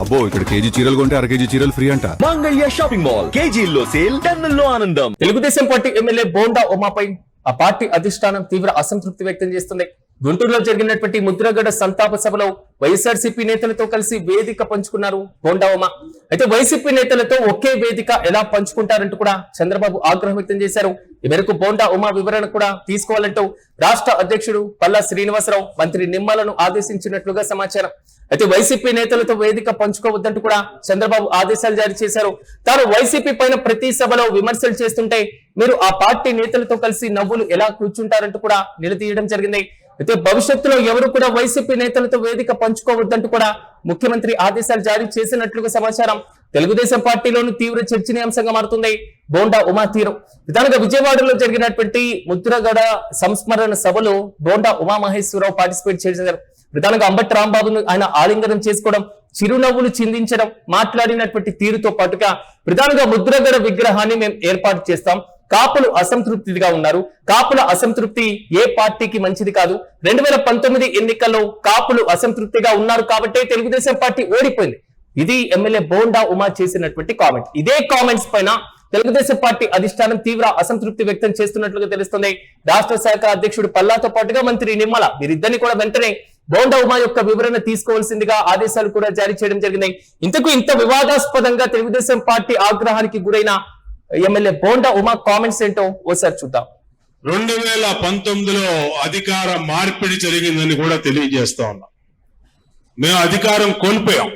అబ్బో ఇక్కడ కేజీ చీరలు కొంటే అర కేజీ చీరలు ఫ్రీ అంట. మంగళ్య షాపింగ్ మాల్, కేజీల్లో సేల్, టన్నుల్లో ఆనందం. తెలుగుదేశం పార్టీ ఎమ్మెల్యే బోండా ఉమాపై ఆ పార్టీ అధిష్టానం తీవ్ర అసంతృప్తి వ్యక్తం చేస్తుంది. గుంటూరులో జరిగినటువంటి ముద్రగడ సంతాప సభలో వైఎస్ఆర్సీపీ నేతలతో కలిసి వేదిక పంచుకున్నారు బోండా ఉమా. అయితే వైసీపీ నేతలతో ఒకే వేదిక ఎలా పంచుకుంటారంటూ కూడా చంద్రబాబు ఆగ్రహం వ్యక్తం చేశారు. ఈ మేరకు బోండా ఉమా వివరణ కూడా తీసుకోవాలంటూ రాష్ట్ర అధ్యక్షుడు పల్లా శ్రీనివాసరావు మంత్రి నిమ్మలను ఆదేశించినట్లుగా సమాచారం. అయితే వైసీపీ నేతలతో వేదిక పంచుకోవద్దంటూ కూడా చంద్రబాబు ఆదేశాలు జారీ చేశారు. తాను వైసీపీ పైన ప్రతి సభలో విమర్శలు చేస్తుంటే మీరు ఆ పార్టీ నేతలతో కలిసి నవ్వులు ఎలా కూర్చుంటారంటూ కూడా నిలదీయడం జరిగింది. అయితే భవిష్యత్తులో ఎవరు కూడా వైసీపీ నేతలతో వేదిక పంచుకోవద్దంటూ కూడా ముఖ్యమంత్రి ఆదేశాలు జారీ చేసినట్లుగా సమాచారం. తెలుగుదేశం పార్టీలోని తీవ్ర చర్చనీయాంశంగా మారుతుంది బోండా ఉమా తీరు. విధానంగా విజయవాడలో జరిగినటువంటి ముద్రగడ సంస్మరణ సభలో బోండా ఉమామహేశ్వరరావు పార్టిసిపేట్ చేశారు. ప్రధానంగా అంబటి రాంబాబును ఆయన ఆలింగనం చేసుకోవడం, చిరునవ్వులు చిందించడం, మాట్లాడినటువంటి తీరుతో పాటుగా ప్రధానంగా ముద్రగడ విగ్రహాన్ని మేము ఏర్పాటు చేస్తాం, కాపులు అసంతృప్తిగా ఉన్నారు, కాపుల అసంతృప్తి ఏ పార్టీకి మంచిది కాదు, 2019 ఎన్నికల్లో కాపులు అసంతృప్తిగా ఉన్నారు కాబట్టే తెలుగుదేశం పార్టీ ఓడిపోయింది. ఇది ఎమ్మెల్యే బోండా ఉమా చేసినటువంటి కామెంట్. ఇదే కామెంట్స్ పైన తెలుగుదేశం పార్టీ అధిష్టానం తీవ్ర అసంతృప్తి వ్యక్తం చేస్తున్నట్లుగా తెలుస్తుంది. రాష్ట్ర శాఖ అధ్యక్షుడు పల్లాతో పాటుగా మంత్రి నిమ్మల వీరిద్దరిని కూడా వెంటనే బోండా ఉమా యొక్క వివరణ తీసుకోవాల్సిందిగా ఆదేశాలు కూడా జారీ చేయడం జరిగింది. ఇంత వివాదాస్పదంగా తెలుగుదేశం పార్టీ ఆగ్రహానికి గురైన ఎమ్మెల్యే బోండా ఉమా కామెంట్స్ ఏంటో ఓసారి చూద్దాం. 2019లో అధికార మార్పిడి జరిగిందని కూడా తెలియజేస్తా ఉన్నా. మేము అధికారం కోల్పోయాం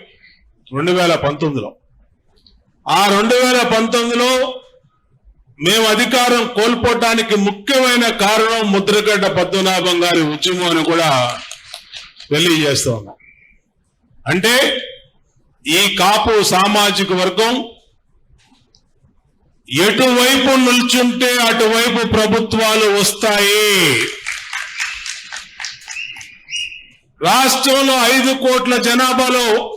2019లో. ఆ 2019లో మేము అధికారం కోల్పోవటానికి ముఖ్యమైన కారణం ముద్రగడ్డ పద్మనాభం గారి ఉద్యమం అని కూడా తెలియజేస్తా ఉన్నాం. అంటే ఈ కాపు సామాజిక వర్గం ఎటువైపు నిల్చుంటే అటువైపు ప్రభుత్వాలు వస్తాయి. రాష్ట్రంలో 5 కోట్ల జనాభాలో 1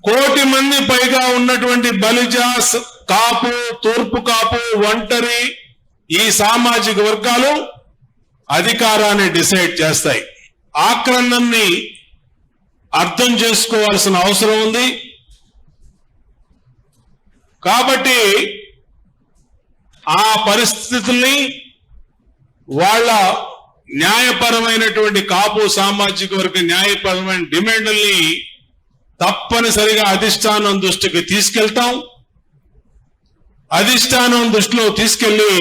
కోటి మంది పైగా ఉన్నటువంటి బలిజాస్, కాపు, తూర్పు కాపు, ఒంటరి ఈ సామాజిక వర్గాలు అధికారాన్ని డిసైడ్ చేస్తాయి. ఆక్రమణని అర్థం చేసుకోవాల్సిన అవసరం ఉంది. కాబట్టి ఆ పరిస్థితుల్ని వాళ్ళ న్యాయపరమైనటువంటి కాపు సామాజిక వర్గ న్యాయపరమైన డిమాండ్లని తప్పనిసరిగా అధిష్టానం దృష్టికి తీసుకెళ్తాం. అధిష్టానం దృష్టిలో తీసుకెళ్లి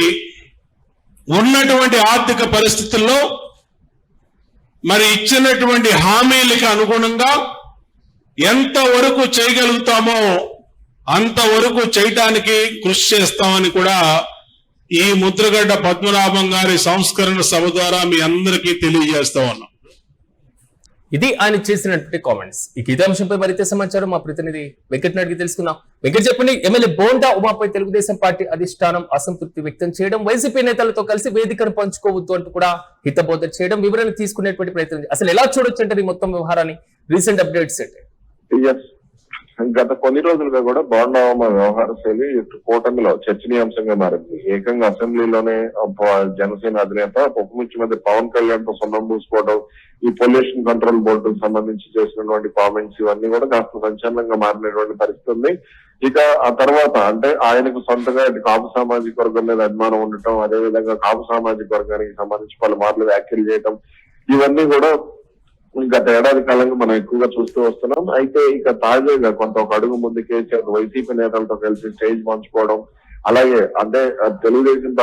ఉన్నటువంటి ఆర్థిక పరిస్థితుల్లో మరి ఇచ్చినటువంటి హామీలకు అనుగుణంగా ఎంతవరకు చేయగలుగుతామో అంతవరకు చేయటానికి కృషి చేస్తామని కూడా ఈ ముద్రగడ్డ పద్మనాభం గారి సంస్కరణ సభ ద్వారా మీ అందరికీ తెలియజేస్తా ఉన్నాం. ఇది ఆయన చేసినటువంటి కామెంట్స్. ఇదే అంశంపై మరింత సమాచారం మా ప్రతినిధి వెంకట్ నాయుడికి తెలుసుకుందాం. వెంకట్ చెప్పండి, ఎమ్మెల్యే బోండా ఉమాపై తెలుగుదేశం పార్టీ అధిష్టానం అసంతృప్తి వ్యక్తం చేయడం, వైసీపీ నేతలతో కలిసి వేదికను పంచుకోవద్దు అంటూ కూడా హితబోధ చేయడం, వివరణ తీసుకునేటువంటి ప్రయత్నం, అసలు ఎలా చూడొచ్చు అంటే ఈ మొత్తం వ్యవహారాన్ని, రీసెంట్ అప్డేట్స్ ఏంటి? గత కొన్ని రోజులుగా కూడా బోండా ఉమా వ్యవహార శైలి కూటమిలో చర్చనీయాంశంగా మారింది. ఏకంగా అసెంబ్లీలోనే జనసేన అధినేత ఉప ముఖ్యమంత్రి పవన్ కళ్యాణ్ తో సొంతం పూసుకోవడం, ఈ పొల్యూషన్ కంట్రోల్ బోర్డుకు సంబంధించి చేసినటువంటి కామెంట్స్ ఇవన్నీ కూడా కాస్త సంచలనంగా మారినటువంటి పరిస్థితి ఉంది. ఇక ఆ తర్వాత అంటే ఆయనకు సొంతగా కాపు సామాజిక వర్గం మీద అభిమానం ఉండటం, అదేవిధంగా కాపు సామాజిక వర్గానికి సంబంధించి పలుమార్లు వ్యాఖ్యలు చేయటం, ఇవన్నీ కూడా గత ఏడాది కాలంగా మనం ఎక్కువగా చూస్తూ వస్తున్నాం. అయితే ఇక తాజాగా ఒక అడుగు ముందుకేసి వైసీపీ నేతలతో కలిసి స్టేజ్ పంచుకోవడం, అలాగే అంటే తెలుగుదేశం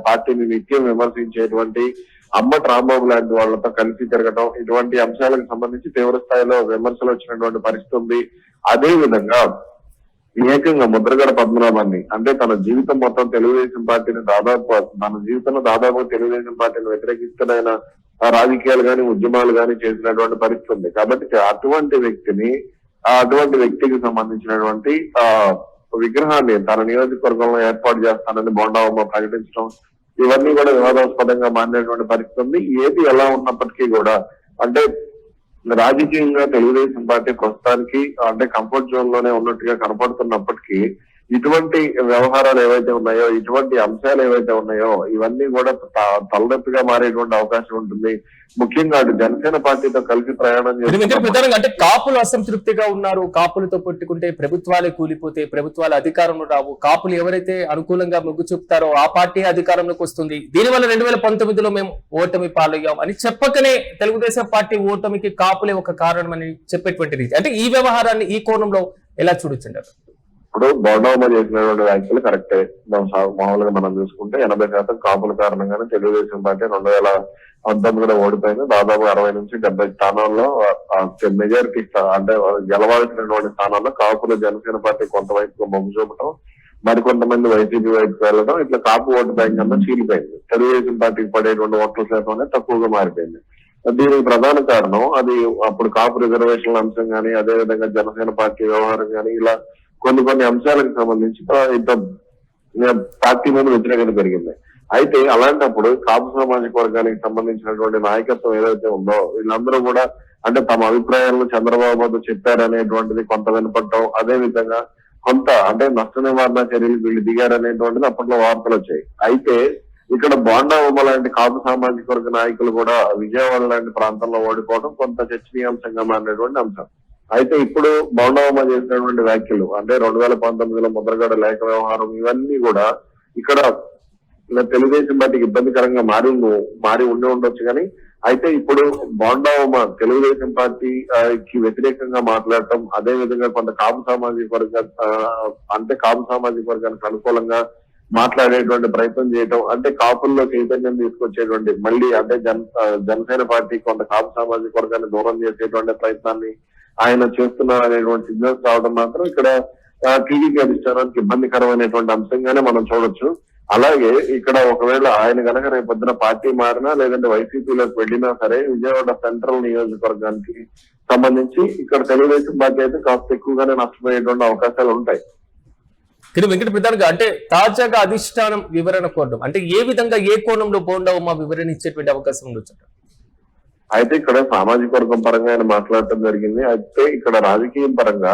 పార్టీని నిత్యం విమర్శించేటువంటి అంబటి రాంబాబు లాంటి వాళ్ళతో కలిసి తిరగడం, ఇటువంటి అంశాలకు సంబంధించి తీవ్ర స్థాయిలో విమర్శలు వచ్చినటువంటి పరిస్థితి ఉంది. అదే విధంగా ఏకంగా ముద్రగడ పద్మనాభాన్ని అంటే తన జీవితం మొత్తం తెలుగుదేశం పార్టీని దాదాపు తెలుగుదేశం పార్టీని వ్యతిరేకిస్తున్న రాజకీయాలు గాని ఉద్యమాలు గాని చేసినటువంటి పరిస్థితి ఉంది. కాబట్టి అటువంటి వ్యక్తికి సంబంధించినటువంటి విగ్రహాన్ని తన నియోజకవర్గంలో ఏర్పాటు చేస్తానని బోండా ఉమా ప్రకటించడం, ఇవన్నీ కూడా వివాదాస్పదంగా మారినటువంటి పరిస్థితి ఉంది. ఏది ఎలా ఉన్నప్పటికీ కూడా అంటే రాజకీయంగా తెలుగుదేశం పార్టీ ప్రస్తుతానికి అంటే కంఫర్ట్ జోన్ లోనే ఉన్నట్టుగా కనపడుతున్నప్పటికీ ఇటువంటి వ్యవహారాలు ఏవైతే ఉన్నాయో, ఇటువంటి అంశాలు ఏవైతే ఉన్నాయో ఇవన్నీ కూడా తలనొప్పిగా మారేటువంటి అవకాశం ఉంటుంది. ముఖ్యంగా అటు జనసేన పార్టీతో కలిసి ప్రయాణం ప్రధానంగా అంటే కాపులు అసంతృప్తిగా ఉన్నారు. కాపులతో పెట్టుకుంటే ప్రభుత్వాలే కూలిపోతే, ప్రభుత్వాలు అధికారంలో రావు, కాపులు ఎవరైతే అనుకూలంగా మొగ్గు చూపుతారో ఆ పార్టీ అధికారంలోకి వస్తుంది, దీనివల్ల 2019లో మేము ఓటమి పాలయ్యాం అని చెప్పకనే తెలుగుదేశం పార్టీ ఓటమికి కాపులే ఒక కారణం అని చెప్పేటువంటి రీతి. అంటే ఈ వ్యవహారాన్ని ఈ కోణంలో ఎలా చూడొచ్చుంటారు? ఇప్పుడు బోండమ్మ చేసినటువంటి వ్యాఖ్యలు కరెక్టే. మామూలుగా మనం చూసుకుంటే 80% కాపుల కారణంగానే తెలుగుదేశం పార్టీ 2019లో ఓడిపోయింది. దాదాపు 60 నుంచి 70 స్థానాల్లో మెజారిటీ అంటే గెలవాల్సినటువంటి స్థానాల్లో కాపులు జనసేన పార్టీ కొంతవైపు మొగ్గు చూపడం, మరికొంతమంది వైసీపీ వైపుకి వెళ్ళడం, ఇట్లా కాపు ఓటు బ్యాంక్ అంతా చీలిపోయింది. తెలుగుదేశం పార్టీకి పడేటువంటి ఓట్ల శాతం అనేది తక్కువగా మారిపోయింది. దీనికి ప్రధాన కారణం అది అప్పుడు కాపు రిజర్వేషన్ల అంశం కానీ, అదే విధంగా జనసేన పార్టీ వ్యవహారం కానీ, ఇలా కొన్ని అంశాలకు సంబంధించి పార్టీ మీద వ్యతిరేకత పెరిగింది. అయితే అలాంటప్పుడు కాపు సామాజిక వర్గానికి సంబంధించినటువంటి నాయకత్వం ఏదైతే ఉందో వీళ్ళందరూ కూడా అంటే తమ అభిప్రాయాలను చంద్రబాబు చెప్పారనేటువంటిది కొంత వినపడటం, అదే విధంగా కొంత అంటే నష్ట నివారణ చర్యలు వీళ్ళు దిగారనేటువంటిది అప్పట్లో వార్తలు వచ్చాయి. అయితే ఇక్కడ బోండమ్మ లాంటి కాపు సామాజిక వర్గ నాయకులు కూడా విజయవాడ లాంటి ప్రాంతంలో ఓడిపోవడం కొంత చర్చనీయాంశంగా మారినటువంటి అంశం. అయితే ఇప్పుడు బోండమ్మ చేసినటువంటి వ్యాఖ్యలు అంటే 2019లో ముద్రగడ లేఖ వ్యవహారం ఇవన్నీ కూడా ఇక్కడ తెలుగుదేశం పార్టీకి ఇబ్బందికరంగా మారి ఉండి ఉండొచ్చు. కానీ అయితే ఇప్పుడు బోండమ్మ తెలుగుదేశం పార్టీకి వ్యతిరేకంగా మాట్లాడటం, అదే విధంగా కొంత కాపు సామాజిక వర్గానికి అనుకూలంగా మాట్లాడేటువంటి ప్రయత్నం చేయటం, అంటే కాపుల్లో చైతన్యం తీసుకొచ్చేటువంటి మళ్ళీ అంటే జనసేన పార్టీ కొంత కాపు సామాజిక వర్గాన్ని దూరం చేసేటువంటి ప్రయత్నాన్ని ఆయన చేస్తున్నారు అనేటువంటి సిగ్నల్స్ రావడం మాత్రం ఇక్కడ టీడీపీ అధిష్టానానికి ఇబ్బందికరమైనటువంటి అంశంగానే మనం చూడొచ్చు. అలాగే ఇక్కడ ఒకవేళ ఆయన కనుక రేపొద్దున పార్టీ మారినా లేదంటే వైసీపీలోకి వెళ్ళినా సరే విజయవాడ సెంట్రల్ నియోజకవర్గానికి సంబంధించి ఇక్కడ తెలుగుదేశం పార్టీ అయితే కాస్త ఎక్కువగానే నష్టపోయేటువంటి అవకాశాలు ఉంటాయి. కానీ వెంకట ప్రధానంగా అంటే తాజాగా అధిష్టానం వివరణ కోరడం అంటే ఏ విధంగా ఏ కోణంలో బోండమ్మ వివరణ ఇచ్చేటువంటి అవకాశం ఉండొచ్చు? అయితే ఇక్కడ సామాజిక వర్గం పరంగా ఆయన మాట్లాడటం జరిగింది. అయితే ఇక్కడ రాజకీయం పరంగా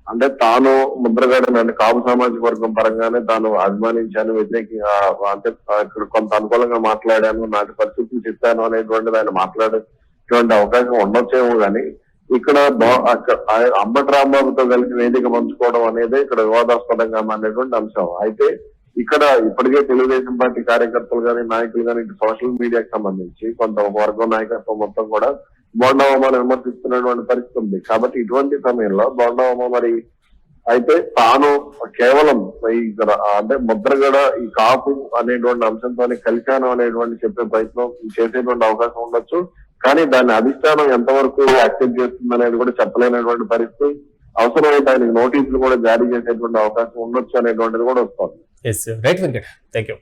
అంటే తాను ముద్రగడని అంటే కాపు సామాజిక వర్గం పరంగానే తాను అభిమానించాను, వ్యతిరేకంగా అంటే ఇక్కడ కొంత అనుకూలంగా మాట్లాడాను, నాటి పరిస్థితులు చెప్పాను అనేటువంటిది ఆయన మాట్లాడేటువంటి అవకాశం ఉండొచ్చేమో గానీ ఇక్కడ అంబటి రాంబాబుతో కలిసి వేదిక పంచుకోవడం అనేది ఇక్కడ వివాదాస్పదంగా మారినటువంటి అంశం. అయితే ఇక్కడ ఇప్పటికే తెలుగుదేశం పార్టీ కార్యకర్తలు కానీ నాయకులు కానీ సోషల్ మీడియాకి సంబంధించి కొంత వర్గం నాయకత్వం మొత్తం కూడా బోండమ్మను విమర్శిస్తున్నటువంటి పరిస్థితి ఉంది. కాబట్టి ఇటువంటి సమయంలో బోండమ్మ మరి అయితే తాను కేవలం ఇక్కడ అంటే ముద్రగడ ఈ కాపు అనేటువంటి అంశంతో కలిశాను అనేటువంటి చెప్పే ప్రయత్నం చేసేటువంటి అవకాశం ఉండొచ్చు. కానీ దాన్ని అధిష్టానం ఎంతవరకు యాక్సెప్ట్ చేస్తుంది అనేది కూడా చెప్పలేనటువంటి పరిస్థితి. అవసరమైతే ఆయనకి నోటీసులు కూడా జారీ చేసేటువంటి అవకాశం ఉండొచ్చు అనేటువంటిది కూడా వస్తుంది. Right Venkat, thank you.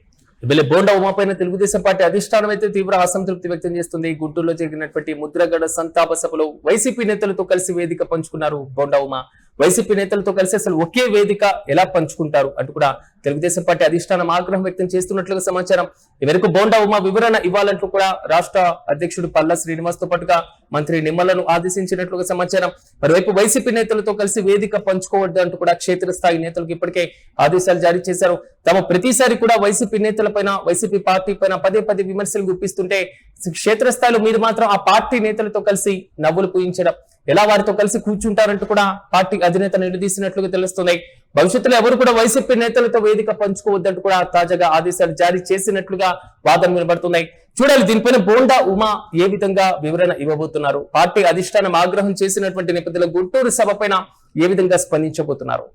Bondamma పైన తెలుగుదేశం పార్టీ అధిష్టానం అయితే తీవ్ర అసంతృప్తి వ్యక్తం చేస్తుంది. గుంటూరులో జరిగినటువంటి ముద్రగడ సంతాప సభలో వైసీపీ నేతలతో కలిసి వేదిక పంచుకున్నారు బోండమ్మ. వైసీపీ నేతలతో కలిసి అసలు ఒకే వేదిక ఎలా పంచుకుంటారు అంటూ కూడా తెలుగుదేశం పార్టీ అధిష్టానం ఆగ్రహం వ్యక్తం చేస్తున్నట్లుగా సమాచారం. ఇవరకు బోండమ్మ వివరణ ఇవ్వాలంటూ కూడా రాష్ట్ర అధ్యక్షుడు పల్లా శ్రీనివాస్ తో పాటుగా మంత్రి నిమ్మలను ఆదేశించినట్లుగా సమాచారం. మరోవైపు వైసీపీ నేతలతో కలిసి వేదిక పంచుకోవద్దు అంటూ కూడా క్షేత్రస్థాయి నేతలకు ఇప్పటికే ఆదేశాలు జారీ చేశారు. తమ ప్రతిసారి కూడా వైసీపీ నేతలపైన వైసీపీ పార్టీ పైన పదే విమర్శలు గుప్పిస్తుంటే క్షేత్రస్థాయిలో మీరు మాత్రం ఆ పార్టీ నేతలతో కలిసి నవ్వులు పూయించడం, ఎలా వారితో కలిసి కూర్చుంటారంటూ కూడా పార్టీ అధినేత నిలదీసినట్లుగా తెలుస్తున్నాయి. భవిష్యత్తులో ఎవరు కూడా వైసీపీ నేతలతో వేదిక పంచుకోవద్దంటూ కూడా తాజాగా ఆదేశాలు జారీ చేసినట్లుగా వాదన వినబడుతున్నాయి. చూడాలి దీనిపైన బోండా ఉమా ఏ విధంగా వివరణ ఇవ్వబోతున్నారు, పార్టీ అధిష్టానం ఆగ్రహం చేసినటువంటి నేపథ్యంలో గుంటూరు సభ పైన ఏ విధంగా స్పందించబోతున్నారు.